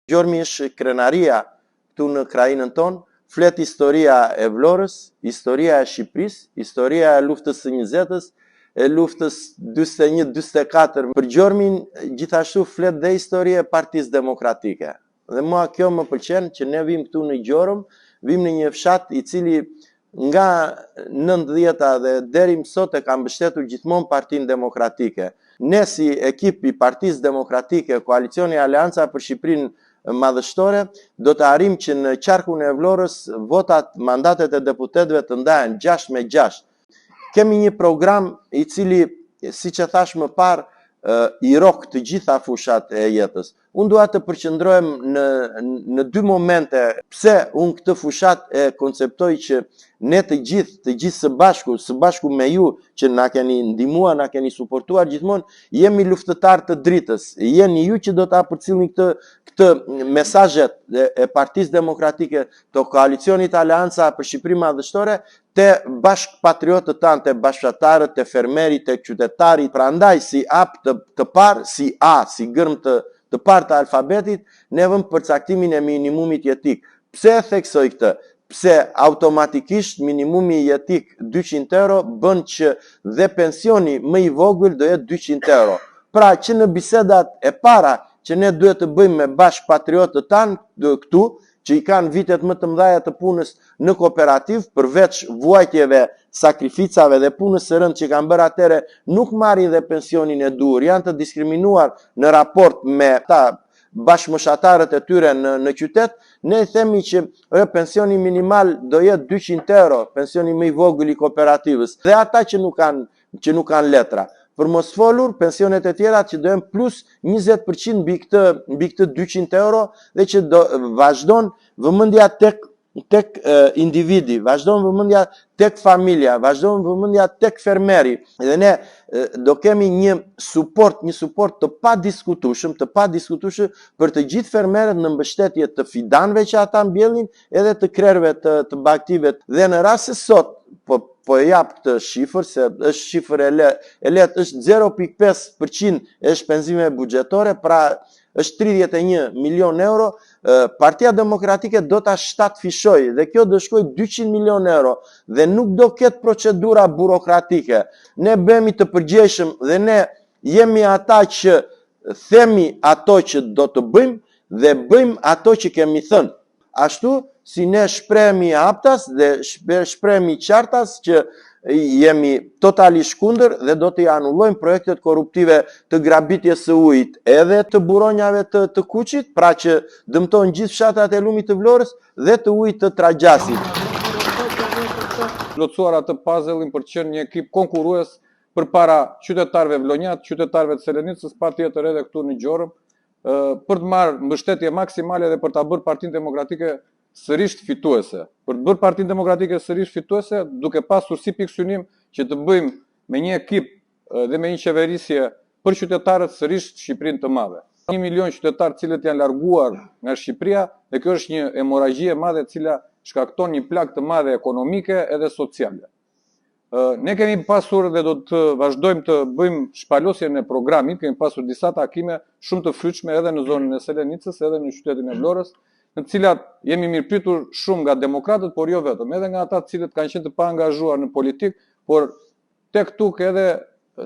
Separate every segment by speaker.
Speaker 1: Gjormi është krenaria këtu në krajinën tonë, flet historia e Vlorës, historia e Shqipërisë, historia e luftës së 20-s, e luftës 41-44. Për Gjormin gjithashtu flet dhe historia e Partisë Demokratike. Dhe mua kjo më pëlqen që ne vim këtu në Gjorëm, vim në një fshat i cili nga 90-ta dhe deri më sot e ka mbështetur gjithmonë Partinë Demokratike. Ne si ekip i Partisë Demokratike, Koalicioni Aleanca për Shqipërinë Madhështore, do të arrim që në qarkun e Vlorës votat, mandatet e deputetëve të ndahen 6-6. Kemi një program i cili, siç e thash më parë, i rok të gjitha fushat e jetës. Unë dua të përqendrohem në dy momente. Pse unë këtë fushat e konceptoj që ne të gjithë së bashku me ju që na keni ndihmuar, na keni suportuar gjithmonë, jemi luftëtar të dritës. Jeni ju që do ta përcjellni këtë mesazhet e Partisë Demokratike, të Koalicionit Aleanca për Shqipërinë Madhështore, te bashk patriotët tanë, te bashkëtarët, te fermerit, te qytetarit. Prandaj si hap të parë, si A, si gërm të parë të alfabetit, ne vëm përcaktimin e minimumit jetik. Pse e theksoj këtë? Pse automatikisht minimumi jetik 200 euro bën që dhe pensioni më i vogël do jetë 200 euro. Pra që në bisedat e para që ne duhet të bëjmë me bashk patriotët tanë këtu, që i kanë vitet më të mëdha të punës në kooperativ, përveç vuajtjeve, sakrificave dhe punës së rëndë që kanë bërë atëre, nuk marrin dhe pensionin e duhur, janë të diskriminuar në raport me ta bashkëmoshatarët e tyre në qytet. Ne themi që pensioni minimal do jetë 200 euro, pensioni më i vogël i kooperativës, dhe ata që nuk kanë letra. Për mos folur, pensionet e tjera që do jenë plus 20% mbi këtë 200 euro dhe që do vazhdon vëmendja tek individi, vazhdon vëmendja tek familja, vazhdon vëmendja tek fermeri. Dhe ne do kemi një suport të padiskutueshëm për të gjithë fermerët në mbështetje të fidanëve që ata mbjellin edhe të krerëve të bagtive. Dhe në rast se sot po e jap këtë shifër, se është shifër e lehtë, është 0.5% e shpenzimeve buxhetore, pra është 31 milion euro. Partia Demokratike do ta shtatfishoj dhe kjo do shkoj 200 milion euro dhe nuk do ketë procedura burokratike. Ne bëhemi të përgjegjshëm dhe ne jemi ata që themi ato që do të bëjmë dhe bëjmë ato që kemi thënë. Ashtu si ne shprehemi haptas dhe shprehemi qartas që jemi totalisht kundër dhe do të anullojmë projektet korruptive të grabitjes së ujit edhe të buronjave të Kuqit, pra që dëmtojnë gjithë fshatat e lumit të Vlorës dhe të ujit të Tragjasit.
Speaker 2: Plotësuar atë puzzle-in për të qenë një ekip konkurrues përpara qytetarëve vlonjat, qytetarëve të Selenicës, patjetër edhe këtu në Gjorëm, për të marrë mbështetje maksimale dhe për ta bërë Partinë Demokratike sërish fituese. Për të bërë Partinë Demokratike sërish fituese, duke pasur si pikë synim që të bëjmë me një ekip dhe me një qeverisje për qytetarët sërish Shqipërinë të madhe. 1 milion qytetarë cilët janë larguar nga Shqipëria dhe kjo është një hemoragji e madhe e cila shkakton një plagë të madhe ekonomike edhe sociale. Ne kemi pasur dhe do të vazhdojmë të bëjmë shpalosje në programit, kemi pasur disa takime shumë të frytshme edhe në zonën e Selenicës, edhe në qytetin e Vlorës, në cilat jemi mirëpritur shumë nga demokratët, por jo vetëm, edhe nga ata cilët kanë qenë të paangazhuar në politikë, por tek tuk edhe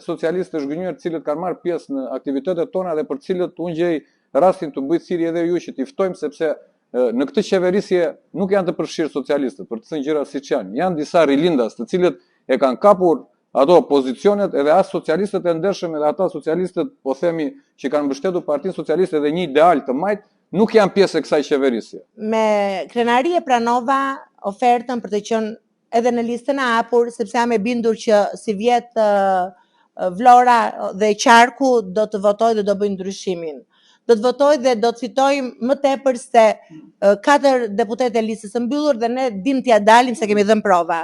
Speaker 2: socialistë zhgënjur cilët kanë marrë pjesë në aktivitetet tona dhe për cilët unë gjej rastin të bëj thirrje edhe ju që t'i ftojmë, sepse në këtë qeverisje nuk janë të përfshirë socialistët, për të thënë gjëra siç janë. Janë disa rilindas të cilët e kanë kapur ato pozicionet, edhe as socialistët e ndershëm edhe ata socialistët, po themi, që kanë mbështetur Partinë Socialiste dhe një ideal të majt, nuk janë pjesë e kësaj qeverisje.
Speaker 3: Me krenari e pranova ofertën për të qenë edhe në listën e hapur, sepse jam e bindur që si vjet Vlora dhe Qarku do të votoj dhe do bëjnë ndryshimin. Do të votoj dhe do të fitoj më tepër se 4 deputetë e listës së mbyllur dhe ne dim t'ja dalim se kemi dhënë prova.